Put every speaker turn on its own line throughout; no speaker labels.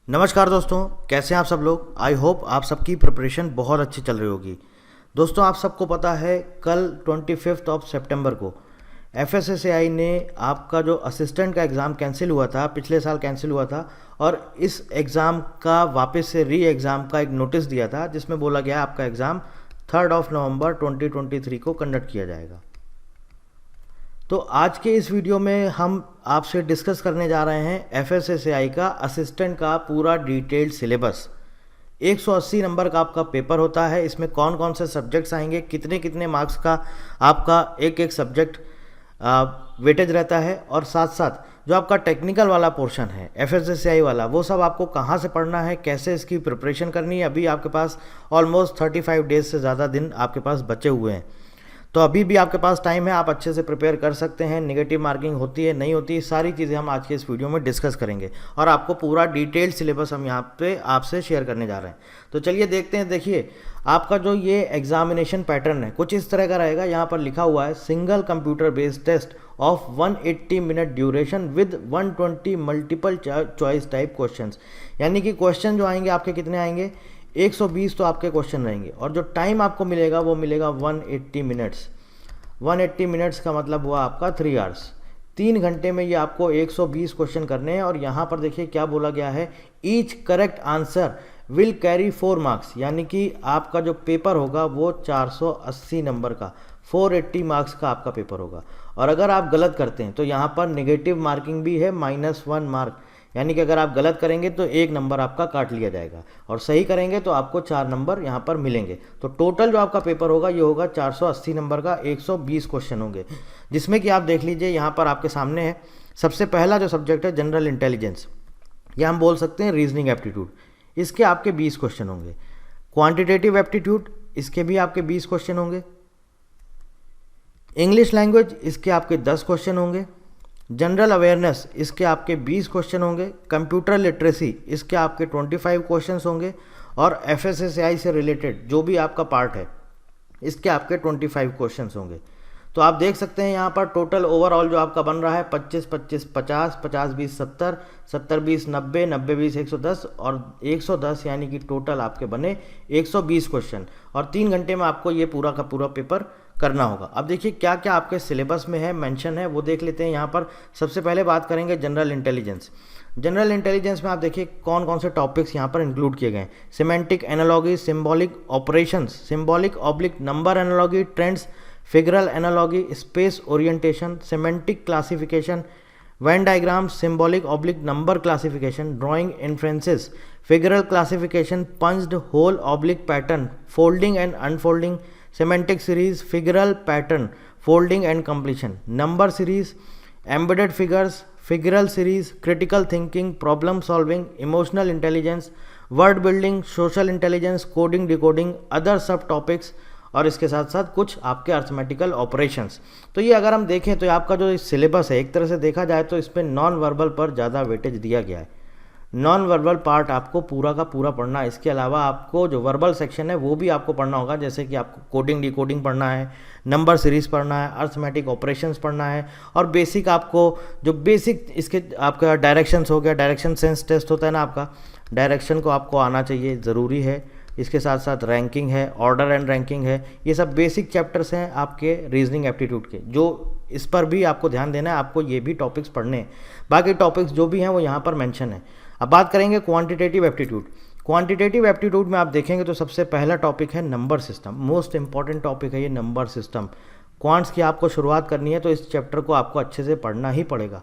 नमस्कार दोस्तों, कैसे हैं आप सब लोग। आई होप आप सबकी प्रिपरेशन बहुत अच्छी चल रही होगी। दोस्तों, आप सबको पता है कल 25 सितंबर को एफएसएसएआई ने आपका जो असिस्टेंट का एग्ज़ाम कैंसिल हुआ था, पिछले साल कैंसिल हुआ था, और इस एग्ज़ाम का वापस से री एग्ज़ाम का एक नोटिस दिया था जिसमें बोला गया आपका एग्ज़ाम 3 नवंबर 2023 को कंडक्ट किया जाएगा। तो आज के इस वीडियो में हम आपसे डिस्कस करने जा रहे हैं एफएसएसएआई का असिस्टेंट का पूरा डिटेल्ड सिलेबस। 180 नंबर का आपका पेपर होता है। इसमें कौन कौन से सब्जेक्ट्स आएंगे, कितने कितने मार्क्स का आपका एक एक सब्जेक्ट वेटेज रहता है, और साथ साथ जो आपका टेक्निकल वाला पोर्शन है एफएसएसएआई वाला, वो सब आपको कहाँ से पढ़ना है, कैसे इसकी प्रिपरेशन करनी है। अभी आपके पास ऑलमोस्ट 35 डेज से ज़्यादा दिन आपके पास बचे हुए हैं, तो अभी भी आपके पास टाइम है, आप अच्छे से प्रिपेयर कर सकते हैं। नेगेटिव मार्किंग होती है नहीं होती, सारी चीज़ें हम आज के इस वीडियो में डिस्कस करेंगे और आपको पूरा डिटेल्ड सिलेबस हम यहाँ पे आपसे शेयर करने जा रहे हैं। तो चलिए देखते हैं। देखिए, आपका जो ये एग्जामिनेशन पैटर्न है कुछ इस तरह का रहेगा। यहाँ पर लिखा हुआ है single computer based test of 180 minute duration with 120 multiple choice type questions. यानी कि क्वेश्चन जो आएंगे आपके कितने आएंगे, 120 तो आपके क्वेश्चन रहेंगे, और जो टाइम आपको मिलेगा वो मिलेगा 180 मिनट्स। 180 मिनट्स का मतलब हुआ आपका 3 आवर्स। 3 घंटे में ये आपको 120 क्वेश्चन करने हैं। और यहाँ पर देखिए क्या बोला गया है, each correct answer will carry 4 marks. यानी कि आपका जो पेपर होगा वो 480 नंबर का 480 मार्क्स का आपका पेपर होगा। और अगर आप गलत करते हैं तो यहाँ पर नेगेटिव मार्किंग भी है, -1 मार्क। यानी कि अगर आप गलत करेंगे तो 1 नंबर आपका काट लिया जाएगा, और सही करेंगे तो आपको 4 नंबर यहाँ पर मिलेंगे। तो टोटल जो आपका पेपर होगा ये होगा 480 नंबर का, 120 क्वेश्चन होंगे, जिसमें कि आप देख लीजिए यहाँ पर आपके सामने है। सबसे पहला जो सब्जेक्ट है जनरल इंटेलिजेंस, या हम बोल सकते हैं रीजनिंग एप्टीट्यूड, इसके आपके 20 क्वेश्चन होंगे। क्वान्टिटेटिव एप्टीट्यूड, इसके भी आपके 20 क्वेश्चन होंगे। इंग्लिश लैंग्वेज, इसके आपके 10 क्वेश्चन होंगे। जनरल अवेयरनेस, इसके आपके 20 क्वेश्चन होंगे। कंप्यूटर लिटरेसी, इसके आपके 25 क्वेश्चंस होंगे। और एफएसएसएआई से रिलेटेड जो भी आपका पार्ट है इसके आपके 25 क्वेश्चंस होंगे। तो आप देख सकते हैं यहाँ पर टोटल ओवरऑल जो आपका बन रहा है 25-25 50, 50-20 70, 70-20 90, 90-20 110 और 110, यानी कि टोटल आपके बने 120 क्वेश्चन। और 3 घंटे में आपको ये पूरा का पूरा पेपर करना होगा। अब देखिए क्या क्या आपके सिलेबस में है, मेंशन है, वो देख लेते हैं। यहाँ पर सबसे पहले बात करेंगे जनरल इंटेलिजेंस। जनरल इंटेलिजेंस में आप देखिए कौन कौन से टॉपिक्स यहाँ पर इंक्लूड किए गए हैं। Semantic analogy, symbolic operations, symbolic oblique number analogy, trends, figural analogy, space orientation, semantic classification, Venn diagram, symbolic oblique number classification, drawing inferences, figural classification, punched hole oblique pattern, folding and unfolding, semantic series, figural pattern, folding and completion, number series, embedded figures, figural series, critical thinking, problem solving, emotional intelligence, word building, social intelligence, coding, decoding, other sub topics, और इसके साथ साथ कुछ आपके arithmetical operations. तो ये अगर हम देखें तो आपका जो सिलेबस है एक तरह से देखा जाए तो इसमें नॉन वर्बल पर ज़्यादा वेटेज दिया गया है। नॉन वर्बल पार्ट आपको पूरा का पूरा पढ़ना है। इसके अलावा आपको जो वर्बल सेक्शन है वो भी आपको पढ़ना होगा, जैसे कि आपको कोडिंग डिकोडिंग पढ़ना है, नंबर सीरीज पढ़ना है, अर्थमेटिक ऑपरेशंस पढ़ना है, और बेसिक आपको जो बेसिक इसके आपका डायरेक्शंस हो गया, डायरेक्शन सेंस टेस्ट होता है ना आपका, डायरेक्शन को आपको आना चाहिए, ज़रूरी है। इसके साथ साथ रैंकिंग है, ऑर्डर एंड रैंकिंग है, ये सब बेसिक चैप्टर्स हैं आपके रीजनिंग एप्टीट्यूड के, जो इस पर भी आपको ध्यान देना है। आपको ये भी टॉपिक्स पढ़ने हैं, बाकी टॉपिक्स जो भी हैं वो यहाँ पर मेंशन है। अब बात करेंगे क्वांटिटेटिव एप्टीट्यूड। क्वांटिटेटिव एप्टीट्यूड में आप देखेंगे तो सबसे पहला टॉपिक है number system. Most important topic है ये नंबर सिस्टम। क्वांट्स की आपको शुरुआत करनी है तो इस चैप्टर को आपको अच्छे से पढ़ना ही पड़ेगा।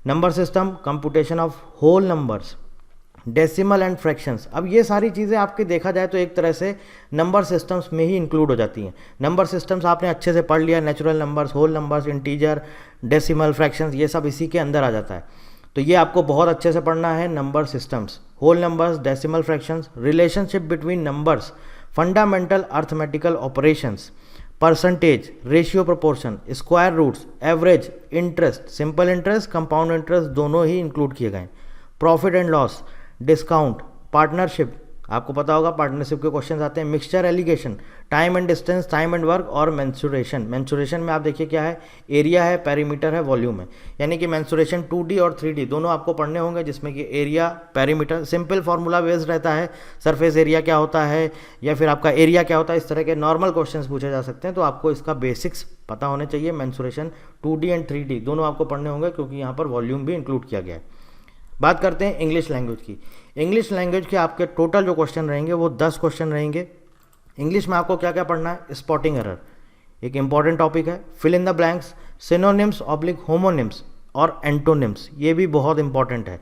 Number system, computation of whole numbers, decimal and fractions. अब ये सारी चीज़ें आपके देखा जाए तो एक तरह से नंबर सिस्टम्स में ही इंक्लूड हो जाती हैं। नंबर सिस्टम्स आपने अच्छे से पढ़ लिया, natural numbers, whole numbers, integer, decimal, fractions, ये सब इसी के अंदर आ जाता है। तो ये आपको बहुत अच्छे से पढ़ना है। Number systems, whole numbers, decimal fractions, relationship between numbers, fundamental arithmetical operations, percentage, ratio proportion, square roots, average, interest, simple interest, compound interest दोनों ही इंक्लूड किए गए। Profit and loss, discount, partnership, आपको पता होगा पार्टनरशिप के क्वेश्चन आते हैं। Mixture alligation, time and distance, time and work और मेंसुरेशन। मेंसुरेशन में आप देखिए क्या है, एरिया है, पेरीमीटर है, वॉल्यूम है। यानी कि मेंसुरेशन 2D और 3D दोनों आपको पढ़ने होंगे, जिसमें कि area, perimeter, simple formula based रहता है, सरफेस एरिया क्या होता है या फिर आपका एरिया क्या होता है, इस तरह के नॉर्मल क्वेश्चन पूछे जा सकते हैं। तो आपको इसका बेसिक्स पता होने चाहिए। मेंसुरेशन 2D एंड 3D दोनों आपको पढ़ने होंगे, क्योंकि यहाँ पर वॉल्यूम भी इंक्लूड किया गया है। बात करते हैं इंग्लिश लैंग्वेज की। इंग्लिश लैंग्वेज के आपके टोटल जो क्वेश्चन रहेंगे वो 10 क्वेश्चन रहेंगे। इंग्लिश में आपको क्या क्या पढ़ना है, स्पॉटिंग एरर एक इंपॉर्टेंट टॉपिक है, fill in the blanks, synonyms oblique homonyms और एंटोनिम्स, ये भी बहुत इंपॉर्टेंट है।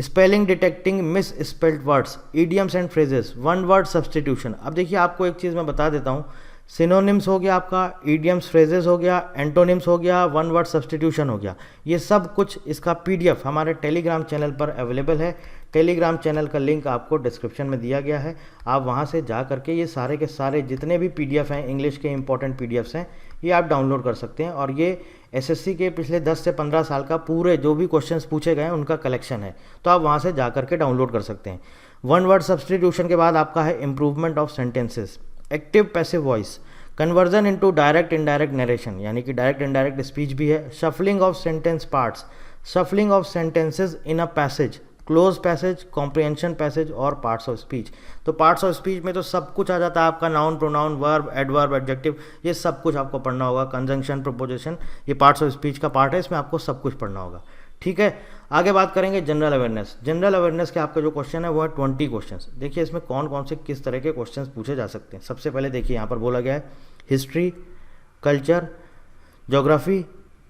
Spelling detecting misspelled words, idioms and phrases, one word substitution. अब देखिए आपको एक चीज़ मैं बता देता हूँ, सिनोनिम्स हो गया आपका, ईडियम्स फ्रेजेस हो गया, एंटोनिम्स हो गया, वन वर्ड सब्सटीट्यूशन हो गया, ये सब कुछ इसका PDF हमारे टेलीग्राम चैनल पर अवेलेबल है। टेलीग्राम चैनल का लिंक आपको डिस्क्रिप्शन में दिया गया है, आप वहाँ से जा करके ये सारे के सारे जितने भी PDF हैं, इंग्लिश के इंपॉर्टेंट PDFs हैं, ये आप डाउनलोड कर सकते हैं। और ये SSC के पिछले 10 से 15 साल का पूरे जो भी क्वेश्चंस पूछे गए हैं उनका कलेक्शन है, तो आप वहाँ से जा करके डाउनलोड कर सकते हैं। वन वर्ड सब्सटीट्यूशन के बाद आपका है improvement of sentences, active passive voice, conversion into direct indirect narration, यानी कि डायरेक्ट इनडायरेक्ट स्पीच भी है, shuffling of sentence parts, shuffling of sentences in a passage, close passage, comprehension passage और parts of speech. तो parts of speech में तो सब कुछ आ जाता है आपका, noun, pronoun, verb, adverb, adjective, ये सब कुछ आपको पढ़ना होगा। कंजंक्शन, प्रपोजिशन, ये पार्ट्स ऑफ स्पीच का पार्ट है, इसमें आपको सब कुछ पढ़ना होगा। ठीक है, आगे बात करेंगे जनरल अवेयरनेस। जनरल अवेयरनेस के आपके जो क्वेश्चन है वो है 20 क्वेश्चन। देखिए इसमें कौन कौन से किस तरह के क्वेश्चन पूछे जा सकते हैं। सबसे पहले देखिए यहाँ पर बोला गया है history, culture, geography,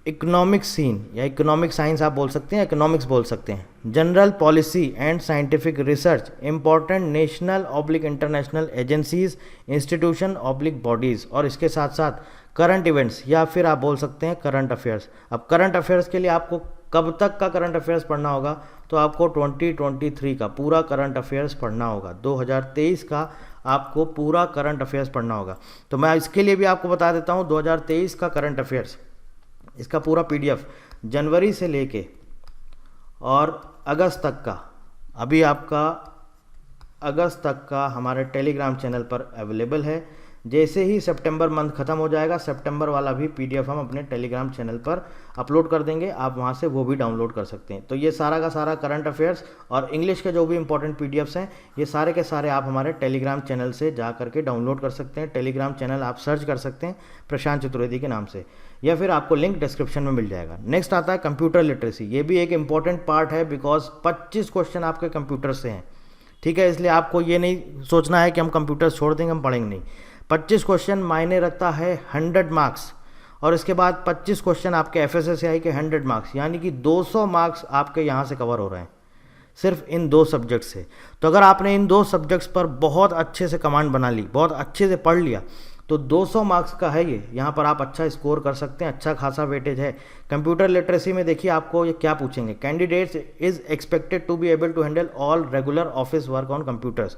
economic scene या इकोनॉमिक साइंस आप बोल सकते हैं, इकोनॉमिक्स बोल सकते हैं, general policy and scientific research, important national oblique international agencies, institution oblique bodies, और इसके साथ साथ करंट इवेंट्स या फिर आप बोल सकते हैं करंट अफेयर्स। अब करंट अफेयर्स के लिए आपको कब तक का करंट अफेयर्स पढ़ना होगा, तो आपको 2023 का पूरा करंट अफेयर्स पढ़ना होगा। 2023 का आपको पूरा करंट अफेयर्स पढ़ना होगा। तो मैं इसके लिए भी आपको बता देता हूँ 2023 का करंट अफेयर्स, इसका पूरा PDF जनवरी से लेके और अगस्त तक का, अभी आपका अगस्त तक का हमारे टेलीग्राम चैनल पर अवेलेबल है। जैसे ही सितंबर मंथ खत्म हो जाएगा, सितंबर वाला भी PDF हम अपने टेलीग्राम चैनल पर अपलोड कर देंगे, आप वहाँ से वो भी डाउनलोड कर सकते हैं। तो ये सारा का सारा करंट अफेयर्स और इंग्लिश के जो भी इंपॉर्टेंट PDFs हैं, ये सारे के सारे आप हमारे टेलीग्राम चैनल से जा करके डाउनलोड कर सकते हैं। टेलीग्राम चैनल आप सर्च कर सकते हैं प्रशांत चतुर्वेदी के नाम से, या फिर आपको लिंक डिस्क्रिप्शन में मिल जाएगा। नेक्स्ट आता है कंप्यूटर लिटरेसी। ये भी एक इंपॉर्टेंट पार्ट है, बिकॉज 25 क्वेश्चन आपके कंप्यूटर से हैं। ठीक है, इसलिए आपको ये नहीं सोचना है कि हम कंप्यूटर छोड़ देंगे, हम पढ़ेंगे नहीं। 25 क्वेश्चन मायने रखता है 100 मार्क्स, और इसके बाद 25 क्वेश्चन आपके FSSAI के 100 मार्क्स, यानी कि 200 मार्क्स आपके यहाँ से कवर हो रहे हैं सिर्फ इन 2 सब्जेक्ट से। तो अगर आपने इन 2 सब्जेक्ट्स पर बहुत अच्छे से कमांड बना ली, बहुत अच्छे से पढ़ लिया, तो 200 मार्क्स का है ये, यहाँ पर आप अच्छा स्कोर कर सकते हैं, अच्छा खासा वेटेज है। कंप्यूटर लिटरेसी में देखिए आपको ये क्या पूछेंगे, candidates is expected to be able to handle all regular office work on computers,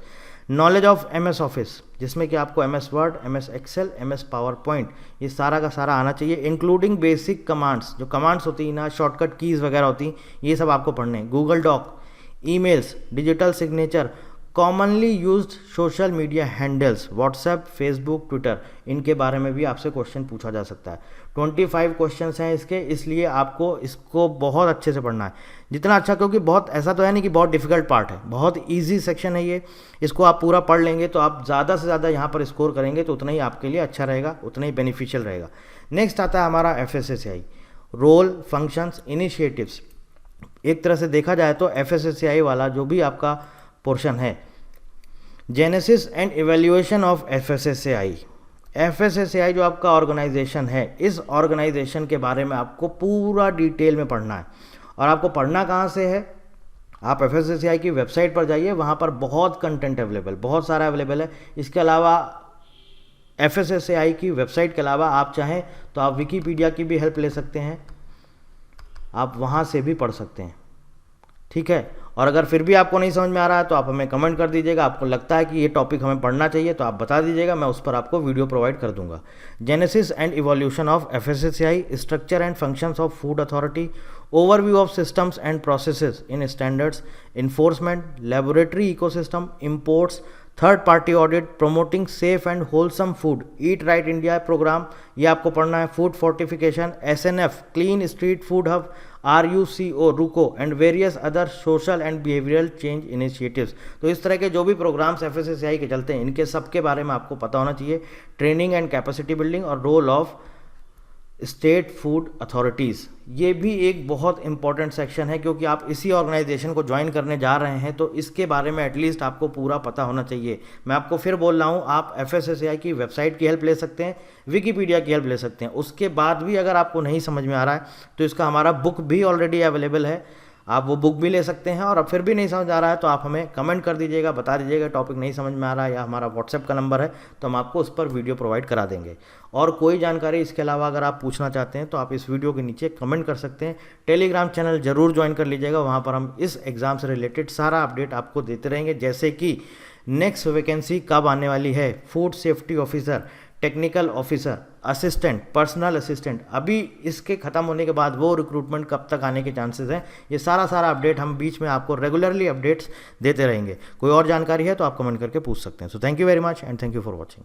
knowledge of MS office, जिसमें कि आपको MS word, MS excel, MS PowerPoint, ये सारा का सारा आना चाहिए, इंक्लूडिंग बेसिक कमांड्स, जो कमांड्स होती हैं ना, शॉर्टकट कीज़ वगैरह होती हैं, ये सब आपको पढ़ने हैं। Google doc, emails, digital signature, commonly used social media handles, WhatsApp, Facebook, Twitter, इनके बारे में भी आपसे क्वेश्चन पूछा जा सकता है। 25 क्वेश्चंस हैं इसके, इसलिए आपको इसको बहुत अच्छे से पढ़ना है, जितना अच्छा, क्योंकि बहुत ऐसा तो है नहीं कि बहुत डिफिकल्ट पार्ट है, बहुत इजी सेक्शन है ये। इसको आप पूरा पढ़ लेंगे तो आप ज़्यादा से ज़्यादा यहाँ पर स्कोर करेंगे, तो उतना ही आपके लिए अच्छा रहेगा, उतना ही बेनिफिशियल रहेगा। नेक्स्ट आता है हमारा FSSAI, रोल, फंक्शंस, इनिशिएटिव्स। एक तरह से देखा जाए तो FSSAI वाला जो भी आपका पोर्शन है, genesis and evaluation of FSSAI। FSSAI जो आपका ऑर्गेनाइजेशन है, इस ऑर्गेनाइजेशन के बारे में आपको पूरा डिटेल में पढ़ना है। और आपको पढ़ना कहाँ से है, आप FSSAI की वेबसाइट पर जाइए, वहाँ पर बहुत कंटेंट अवेलेबल, बहुत सारा अवेलेबल है। इसके अलावा FSSAI की वेबसाइट के अलावा आप चाहें तो आप विकीपीडिया की भी हेल्प ले सकते हैं, आप वहाँ से भी पढ़ सकते हैं। ठीक है, और अगर फिर भी आपको नहीं समझ में आ रहा है तो आप हमें कमेंट कर दीजिएगा, आपको लगता है कि ये टॉपिक हमें पढ़ना चाहिए तो आप बता दीजिएगा, मैं उस पर आपको वीडियो प्रोवाइड कर दूंगा। Genesis and evolution of FSSAI, structure and functions of food authority, overview of systems and processes in standards, enforcement, laboratory ecosystem, imports, third party audit, promoting safe and wholesome food, eat right India programme ये आपको पढ़ना है, food fortification, SNF clean street food hub, RUCO RUCO and various other social and behavioural change initiatives. तो इस तरह के जो भी प्रोग्राम्स FSSAI के चलते हैं इनके सबके बारे में आपको पता होना चाहिए। ट्रेनिंग एंड कैपेसिटी बिल्डिंग और role of state food authorities, ये भी एक बहुत इंपॉर्टेंट सेक्शन है क्योंकि आप इसी ऑर्गेनाइजेशन को ज्वाइन करने जा रहे हैं तो इसके बारे में एटलीस्ट आपको पूरा पता होना चाहिए। मैं आपको फिर बोल रहा हूँ, आप FSSAI की वेबसाइट की हेल्प ले सकते हैं, विकीपीडिया की हेल्प ले सकते हैं। उसके बाद भी अगर आपको नहीं समझ में आ रहा है तो इसका हमारा बुक भी ऑलरेडी अवेलेबल है, आप वो बुक भी ले सकते हैं। और अब फिर भी नहीं समझ आ रहा है तो आप हमें कमेंट कर दीजिएगा, बता दीजिएगा टॉपिक नहीं समझ में आ रहा है, या हमारा व्हाट्सएप का नंबर है तो हम आपको उस पर वीडियो प्रोवाइड करा देंगे। और कोई जानकारी इसके अलावा अगर आप पूछना चाहते हैं तो आप इस वीडियो के नीचे कमेंट कर सकते हैं। टेलीग्राम चैनल जरूर ज्वाइन कर लीजिएगा, वहाँ पर हम इस एग्ज़ाम से रिलेटेड सारा अपडेट आपको देते रहेंगे, जैसे कि नेक्स्ट वैकेंसी कब आने वाली है, food safety officer, technical officer, assistant, personal assistant, अभी इसके ख़त्म होने के बाद वो रिक्रूटमेंट कब तक आने के चांसेस हैं, ये सारा अपडेट हम बीच में आपको रेगुलरली अपडेट्स देते रहेंगे। कोई और जानकारी है तो आप कमेंट करके पूछ सकते हैं। So thank you very much and thank you for watching.